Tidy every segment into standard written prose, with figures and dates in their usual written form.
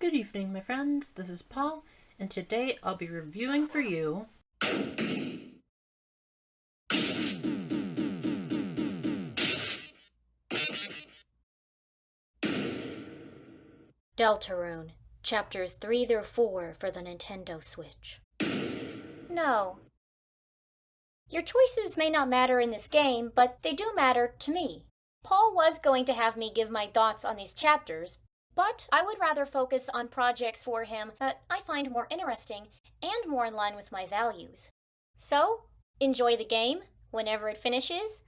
Good evening, my friends. This is Paul, and today I'll be reviewing for you Deltarune, Chapters 3 through 4 for the Nintendo Switch. No. Your choices may not matter in this game, but they do matter to me. Paul was going to have me give my thoughts on these chapters, but I would rather focus on projects for him that I find more interesting and more in line with my values. So, enjoy the game whenever it finishes,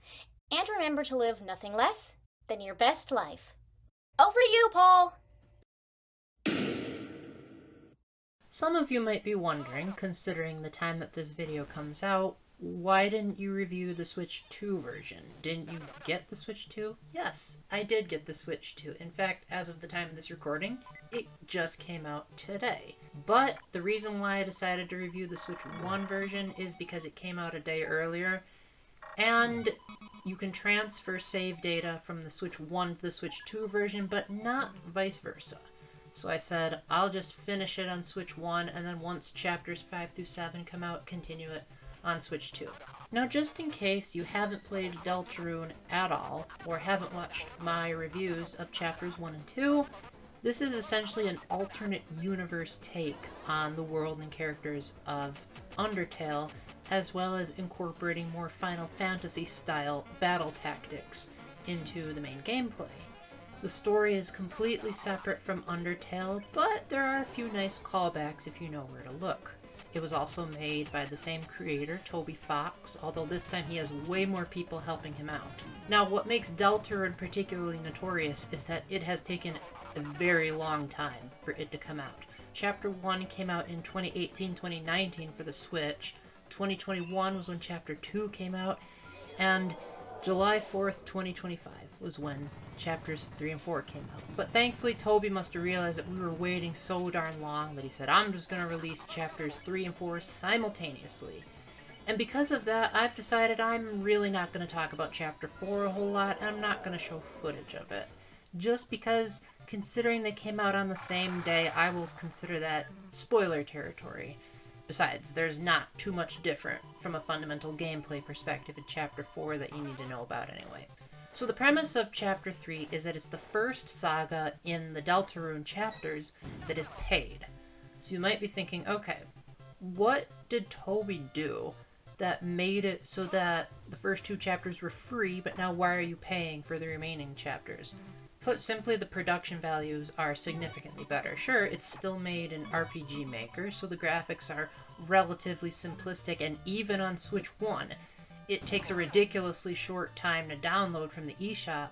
and remember to live nothing less than your best life. Over to you, Paul! Some of you might be wondering, considering the time that this video comes out, why didn't you review the Switch 2 version? Didn't you get the Switch 2? Yes, I did get the Switch 2. In fact, as of the time of this recording, it just came out today. But the reason why I decided to review the Switch 1 version is because it came out a day earlier, and you can transfer save data from the Switch 1 to the Switch 2 version, but not vice versa. So I said, I'll just finish it on Switch 1, and then once chapters 5 through 7 come out, continue it on Switch 2. Now, just in case you haven't played Deltarune at all, or haven't watched my reviews of chapters 1 and 2, this is essentially an alternate universe take on the world and characters of Undertale, as well as incorporating more Final Fantasy-style battle tactics into the main gameplay. The story is completely separate from Undertale, but there are a few nice callbacks if you know where to look. It was also made by the same creator, Toby Fox, although this time he has way more people helping him out. Now, what makes Deltarune particularly notorious is that it has taken a very long time for it to come out. Chapter 1 came out in 2018-2019 for the Switch, 2021 was when Chapter 2 came out, and July 4th, 2025 was when Chapters 3 and 4 came out. But thankfully, Toby must have realized that we were waiting so darn long that he said, I'm just going to release Chapters 3 and 4 simultaneously. And because of that, I've decided I'm really not going to talk about Chapter 4 a whole lot, and I'm not going to show footage of it. Just because, considering they came out on the same day, I will consider that spoiler territory. Besides, there's not too much different from a fundamental gameplay perspective in Chapter 4 that you need to know about anyway. So the premise of Chapter 3 is that it's the first saga in the Deltarune chapters that is paid. So you might be thinking, okay, what did Toby do that made it so that the first two chapters were free, but now why are you paying for the remaining chapters? Put simply, the production values are significantly better. Sure, it's still made in RPG Maker, so the graphics are relatively simplistic, and even on Switch 1, it takes a ridiculously short time to download from the eShop,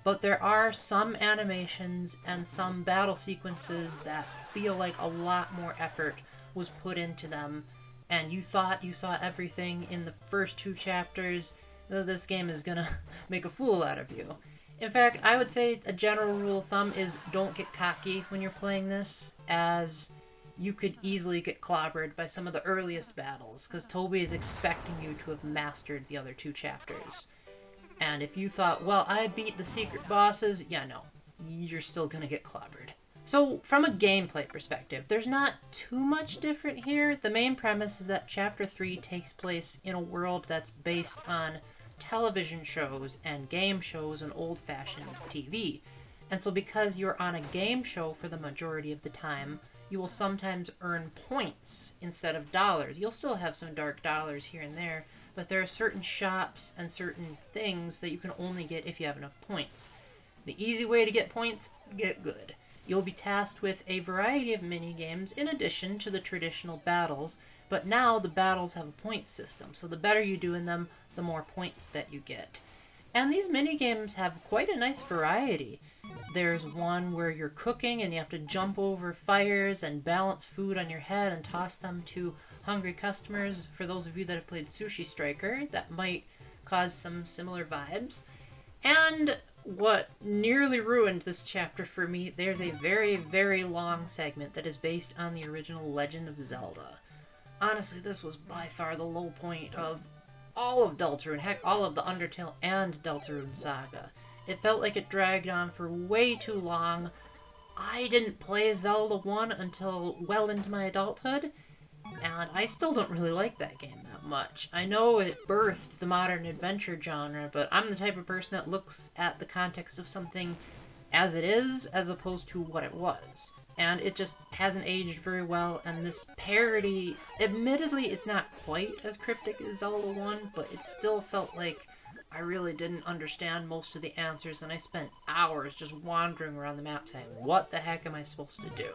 but there are some animations and some battle sequences that feel like a lot more effort was put into them, and you thought you saw everything in the first two chapters. This game is gonna make a fool out of you. In fact, I would say a general rule of thumb is don't get cocky when you're playing this, as you could easily get clobbered by some of the earliest battles, because Toby is expecting you to have mastered the other two chapters. And if you thought, well, I beat the secret bosses, yeah, no, you're still gonna get clobbered. So, from a gameplay perspective, there's not too much different here. The main premise is that Chapter 3 takes place in a world that's based on television shows and game shows and old-fashioned TV. And so because you're on a game show for the majority of the time, you will sometimes earn points instead of dollars. You'll still have some dark dollars here and there, but there are certain shops and certain things that you can only get if you have enough points. The easy way to get points, get good. You'll be tasked with a variety of mini-games in addition to the traditional battles, but now the battles have a point system, so the better you do in them, the more points that you get. And these mini-games have quite a nice variety. There's one where you're cooking and you have to jump over fires and balance food on your head and toss them to hungry customers. For those of you that have played Sushi Striker, that might cause some similar vibes. And what nearly ruined this chapter for me, there's a very, very long segment that is based on the original Legend of Zelda. Honestly, this was by far the low point of all of Deltarune, heck, all of the Undertale and Deltarune saga. It felt like it dragged on for way too long, I didn't play Zelda 1 until well into my adulthood, and I still don't really like that game that much. I know it birthed the modern adventure genre, but I'm the type of person that looks at the context of something as it is, as opposed to what it was. And it just hasn't aged very well, and this parody, admittedly, it's not quite as cryptic as Zelda 1, but it still felt like I really didn't understand most of the answers, and I spent hours just wandering around the map saying, what the heck am I supposed to do?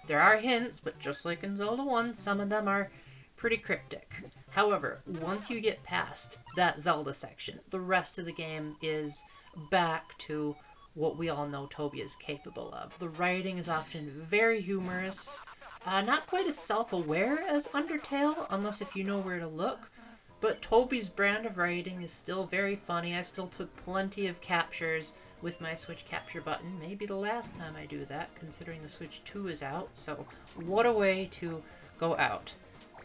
There are hints, but just like in Zelda 1, some of them are pretty cryptic. However, once you get past that Zelda section, the rest of the game is back to what we all know Toby is capable of. The writing is often very humorous, not quite as self-aware as Undertale, unless if you know where to look, but Toby's brand of writing is still very funny. I still took plenty of captures with my Switch capture button. Maybe the last time I do that, considering the Switch 2 is out, so what a way to go out.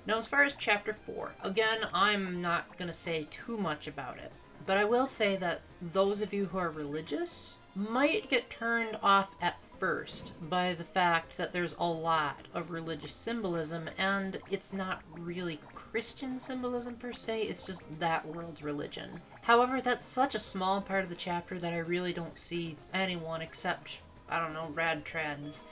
Now, as far as Chapter 4, again, I'm not going to say too much about it, but I will say that those of you who are religious might get turned off at first by the fact that there's a lot of religious symbolism, and it's not really Christian symbolism per se, it's just that world's religion. However, that's such a small part of the chapter that I really don't see anyone except, I don't know, rad trads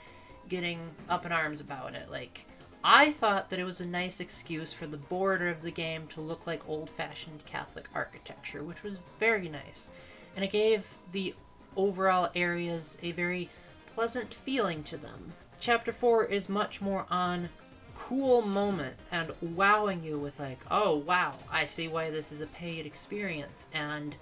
getting up in arms about it. Like, I thought that it was a nice excuse for the border of the game to look like old-fashioned Catholic architecture, which was very nice. And it gave the overall areas a very pleasant feeling to them. Chapter 4 is much more on cool moments and wowing you with like, oh wow, I see why this is a paid experience, and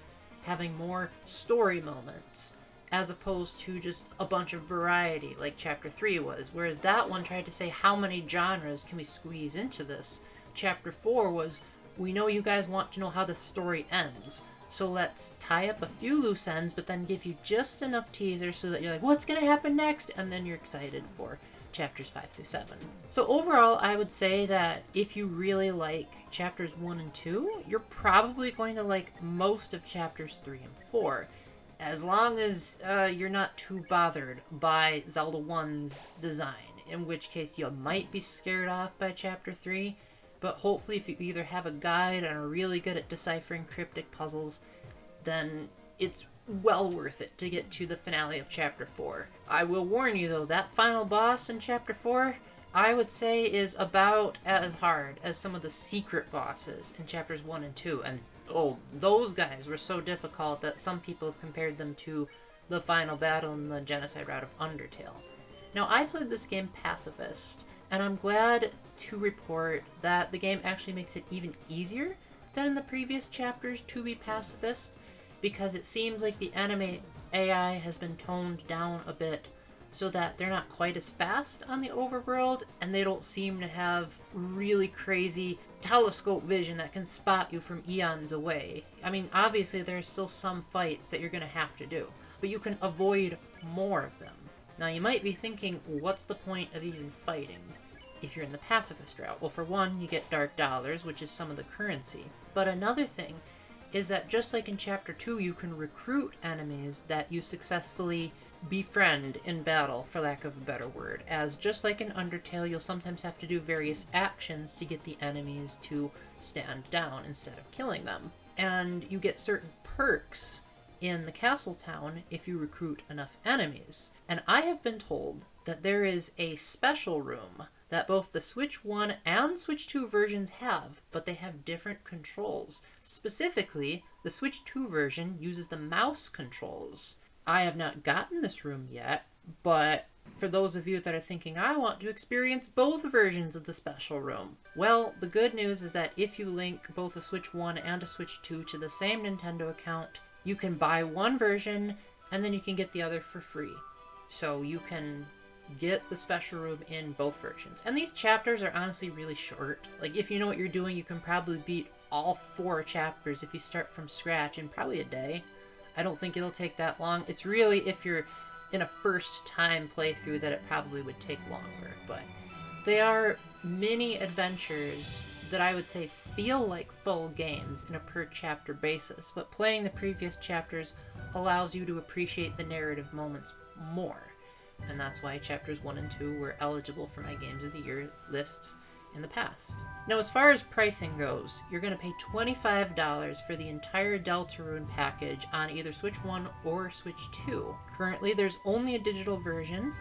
having more story moments as opposed to just a bunch of variety like Chapter 3 was, whereas that one tried to say how many genres can we squeeze into this. Chapter 4 was, we know you guys want to know how the story ends, so let's tie up a few loose ends, but then give you just enough teasers so that you're like, what's going to happen next? And then you're excited for chapters 5 through 7. So overall, I would say that if you really like chapters 1 and 2, you're probably going to like most of chapters 3 and 4. As long as you're not too bothered by Zelda 1's design, in which case you might be scared off by chapter 3. But hopefully if you either have a guide and are really good at deciphering cryptic puzzles, then it's well worth it to get to the finale of Chapter 4. I will warn you though, that final boss in Chapter 4, I would say is about as hard as some of the secret bosses in Chapters 1 and 2. And oh, those guys were so difficult that some people have compared them to the final battle in the Genocide route of Undertale. Now, I played this game Pacifist, and I'm glad to report that the game actually makes it even easier than in the previous chapters to be Pacifist, because it seems like the enemy AI has been toned down a bit so that they're not quite as fast on the overworld, and they don't seem to have really crazy telescope vision that can spot you from eons away. I mean, obviously there are still some fights that you're going to have to do, but you can avoid more of them. Now you might be thinking, what's the point of even fighting if you're in the pacifist route? Well, for one, you get dark dollars, which is some of the currency. But another thing is that just like in Chapter 2, you can recruit enemies that you successfully befriend in battle, for lack of a better word. As just like in Undertale, you'll sometimes have to do various actions to get the enemies to stand down instead of killing them. And you get certain perks in the castle town if you recruit enough enemies. And I have been told that there is a special room that both the Switch 1 and Switch 2 versions have, but they have different controls. Specifically, the Switch 2 version uses the mouse controls. I have not gotten this room yet, but for those of you that are thinking, I want to experience both versions of the special room, well, the good news is that if you link both a Switch 1 and a Switch 2 to the same Nintendo account, you can buy one version, and then you can get the other for free. So you can get the special room in both versions. And these chapters are honestly really short. Like, if you know what you're doing, you can probably beat all 4 chapters if you start from scratch in probably a day. I don't think it'll take that long. It's really if you're in a first-time playthrough that it probably would take longer. But they are mini adventures that I would say feel like full games in a per-chapter basis, but playing the previous chapters allows you to appreciate the narrative moments more. and that's why chapters 1 and 2 were eligible for my Games of the Year lists in the past. Now, as far as pricing goes, you're going to pay $25 for the entire Deltarune package on either Switch 1 or Switch 2. Currently, there's only a digital version,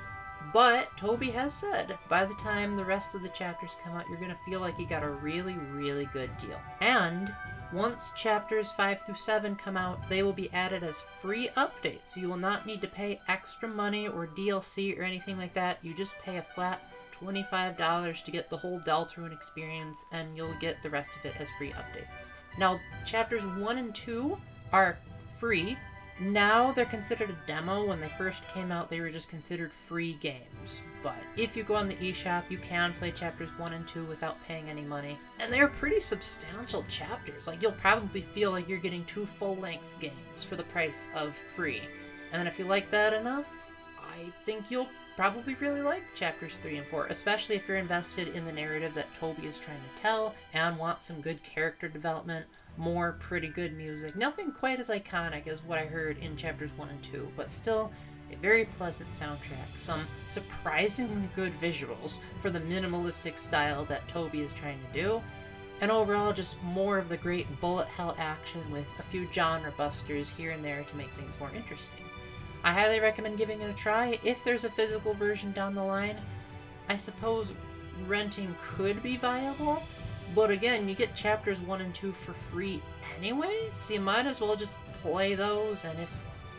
but Toby has said by the time the rest of the chapters come out, you're going to feel like you got a really, really good deal. And once chapters 5 through 7 come out, they will be added as free updates, so you will not need to pay extra money or DLC or anything like that. You just pay a flat $25 to get the whole Deltarune experience, and you'll get the rest of it as free updates. Now, chapters 1 and 2 are free. Now they're considered a demo. When they first came out, they were just considered free games. But if you go on the eShop, you can play chapters 1 and 2 without paying any money. And they're pretty substantial chapters. Like, you'll probably feel like you're getting 2 full-length games for the price of free. And then if you like that enough, I think you'll probably really like chapters 3 and 4, especially if you're invested in the narrative that Toby is trying to tell and want some good character development, more pretty good music. Nothing quite as iconic as what I heard in chapters 1 and 2, but still a very pleasant soundtrack, some surprisingly good visuals for the minimalistic style that Toby is trying to do, and overall just more of the great bullet hell action with a few genre busters here and there to make things more interesting. I highly recommend giving it a try. If there's a physical version down the line, I suppose renting could be viable, but again, you get chapters 1 and 2 for free anyway, so you might as well just play those, and if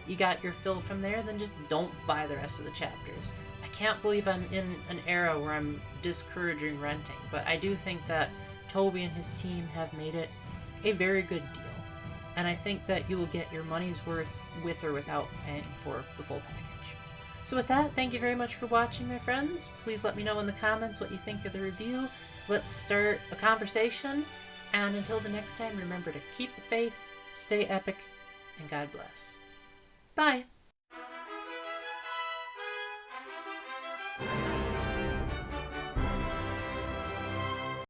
you got your fill from there, then just don't buy the rest of the chapters. I can't believe I'm in an era where I'm discouraging renting, but I do think that Toby and his team have made it a very good deal. And I think that you will get your money's worth with or without paying for the full package. So with that, thank you very much for watching, my friends. Please let me know in the comments what you think of the review. Let's start a conversation. And until the next time, remember to keep the faith, stay epic, and God bless. Bye!